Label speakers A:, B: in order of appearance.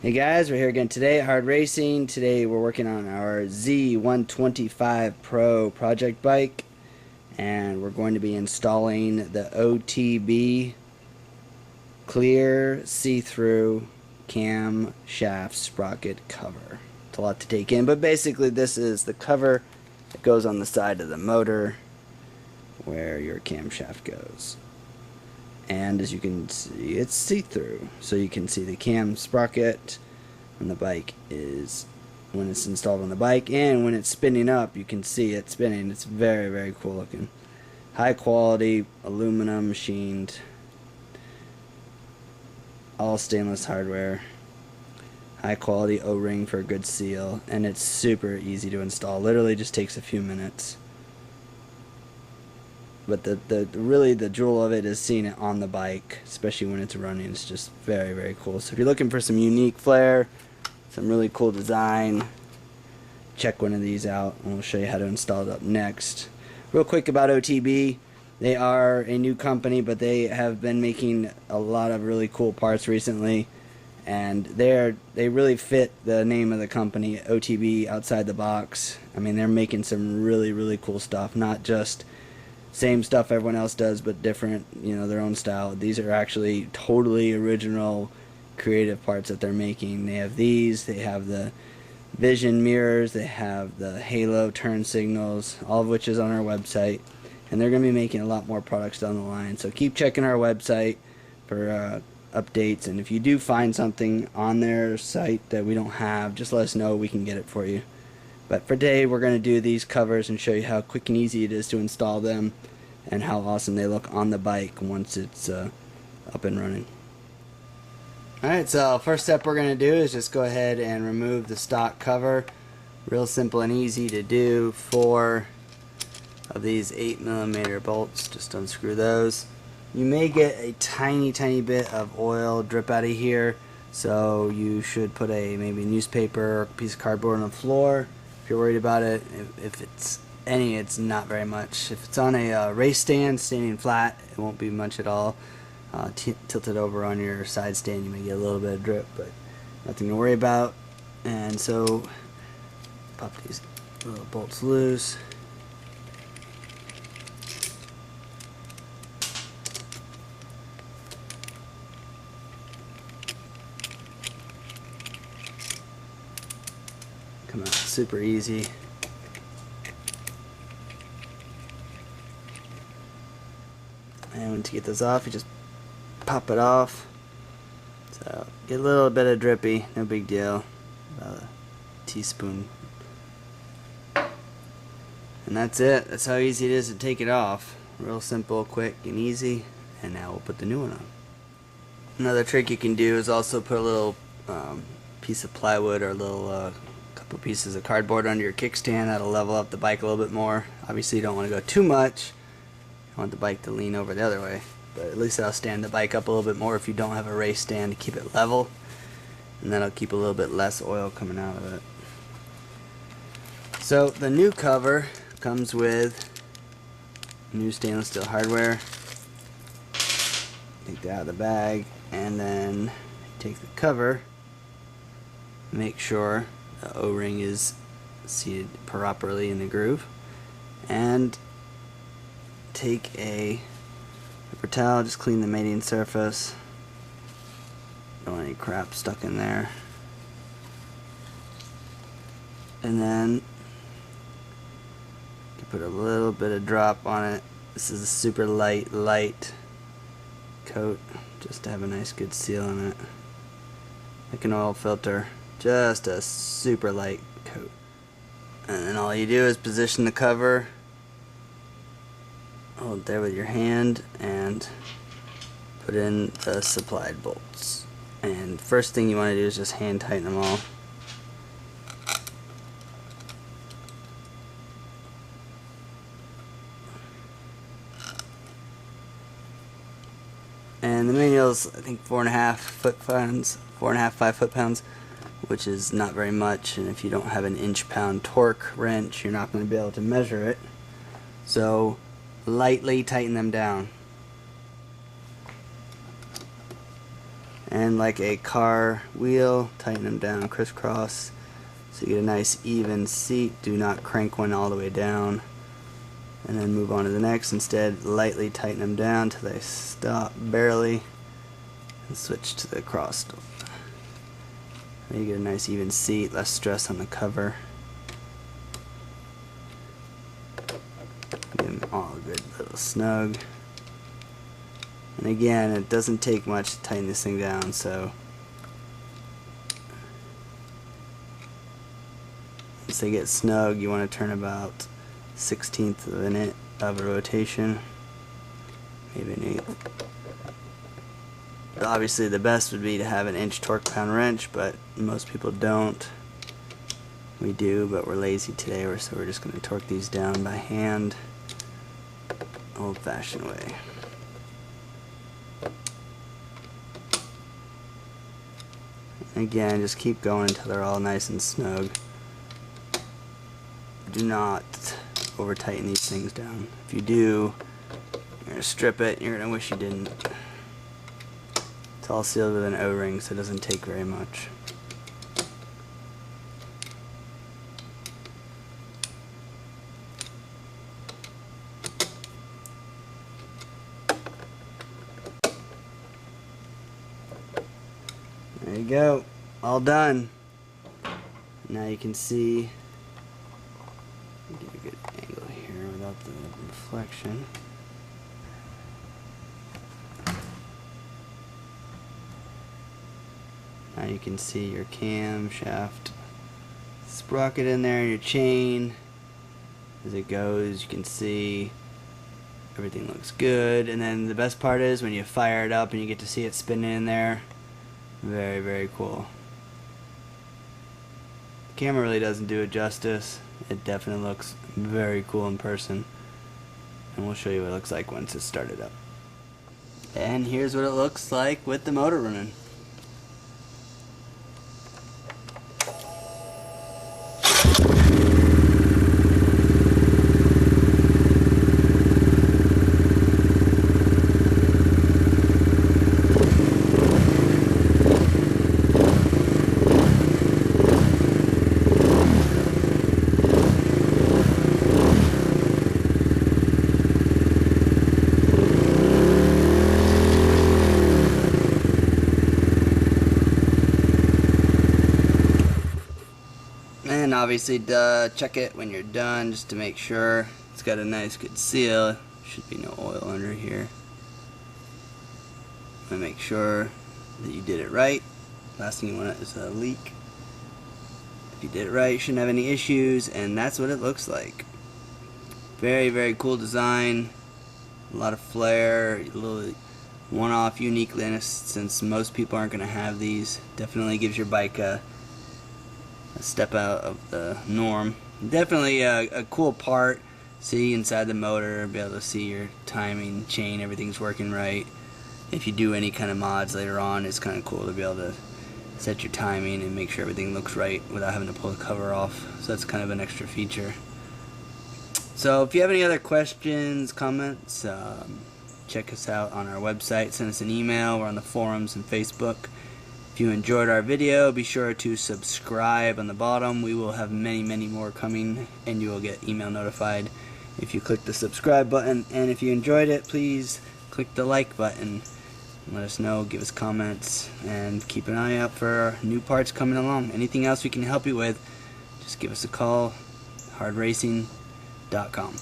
A: Hey guys, we're here again today at HardRacing. Today we're working on our Z125 PRO project bike, and we're going to be installing the OTB clear see-through camshaft sprocket cover. It's a lot to take in, but basically this is the cover that goes on the side of the motor where your camshaft goes. And as you can see, it's see-through, so you can see the cam sprocket when the bike is, when it's installed on the bike, and when it's spinning up, you can see it spinning. It's very, very cool looking. High quality aluminum machined, all stainless hardware, high quality O-ring for a good seal, and it's super easy to install. Literally just takes a few minutes. But really the jewel of it is seeing it on the bike, especially when it's running. It's just very, very cool. So if you're looking for some unique flair, some really cool design, check one of these out, and we'll show you how to install it up next. Real quick about OTB, they are a new company, but they have been making a lot of really cool parts recently, and they really fit the name of the company, OTB, outside the box. I mean, they're making some really, really cool stuff, not just same stuff everyone else does, but different, you know, their own style. These are actually totally original creative parts that they're making. They have these, they have the vision mirrors, they have the halo turn signals, all of which is on our website, and they're going to be making a lot more products down the line. So keep checking our website for updates, and if you do find something on their site that we don't have, just let us know, we can get it for you. But for today, we're going to do these covers and show you how quick and easy it is to install them and how awesome they look on the bike once it's up and running. Alright, so first step we're going to do is just go ahead and remove the stock cover. Real simple and easy to do. 4 of these 8mm bolts, just unscrew those. You may get a tiny bit of oil drip out of here, so you should put maybe newspaper or a piece of cardboard on the floor. If you're worried about it, if it's any, it's not very much. If it's on a race stand, standing flat, it won't be much at all. Tilt it over on your side stand, you may get a little bit of drip, but nothing to worry about. And so, pop these little bolts loose. Come out super easy. And once you get this off, you just pop it off. So get a little bit of drippy, no big deal. About a teaspoon. And that's it. That's how easy it is to take it off. Real simple, quick, and easy. And now we'll put the new one on. Another trick you can do is also put a little piece of plywood or a little couple pieces of cardboard under your kickstand. That'll level up the bike a little bit more. Obviously you don't want to go too much. You want the bike to lean over the other way, but at least that'll stand the bike up a little bit more if you don't have a race stand to keep it level, and that'll keep a little bit less oil coming out of it. So the new cover comes with new stainless steel hardware. Take that out of the bag, and then take the cover, make sure the O-ring is seated properly in the groove, and take a paper towel, just clean the mating surface. Don't want any crap stuck in there. And then you put a little bit of drop on it. This is a super light coat, just to have a nice good seal on it. Like an oil filter, just a super light coat. And then all you do is position the cover, hold it there with your hand, and put in the supplied bolts. And first thing you want to do is just hand tighten them all. And the manual's, I think, 4.5 foot-pounds, 4.5, 5 foot-pounds, which is not very much, and if you don't have an inch-pound torque wrench, you're not going to be able to measure it. So lightly tighten them down. And like a car wheel, tighten them down crisscross so you get a nice even seat. Do not crank one all the way down and then move on to the next. Instead, lightly tighten them down till they stop barely and switch to the cross. There you get a nice even seat, less stress on the cover. Get them all good, little snug. And again, it doesn't take much to tighten this thing down, so once they get snug, you want to turn about 1/16 of an inch of a rotation, maybe an eighth. Obviously the best would be to have an inch torque pound wrench, but most people don't. We do, but we're lazy today, so we're just going to torque these down by hand, old-fashioned way. Again, just keep going until they're all nice and snug. Do not over tighten these things down. If you do, you're going to strip it and you're going to wish you didn't. It's all sealed with an O-ring, so it doesn't take very much. There you go, all done. Now you can see, get a good angle here without the reflection. Now you can see your camshaft sprocket in there, your chain. As it goes, you can see everything looks good. And then the best part is when you fire it up and you get to see it spinning in there. Very, very cool. The camera really doesn't do it justice. It definitely looks very cool in person. And we'll show you what it looks like once it's started up. And here's what it looks like with the motor running. And obviously check it when you're done just to make sure it's got a nice good seal. Should be no oil under here. And make sure that you did it right. Last thing you want is a leak. If you did it right, you shouldn't have any issues, and that's what it looks like. Very, very cool design. A lot of flair, a little one-off uniqueness since most people aren't going to have these. Definitely gives your bike a step out of the norm. Definitely a cool part. See inside the motor, be able to see your timing, chain, everything's working right. If you do any kind of mods later on, it's kind of cool to be able to set your timing and make sure everything looks right without having to pull the cover off. So that's kind of an extra feature. So if you have any other questions, comments, check us out on our website, send us an email, we're on the forums and Facebook. If you enjoyed our video, be sure to subscribe on the bottom. We will have many, many more coming, and you will get email notified if you click the subscribe button. And if you enjoyed it, please click the like button. Let us know, give us comments, and keep an eye out for new parts coming along. Anything else we can help you with, just give us a call, HardRacing.com.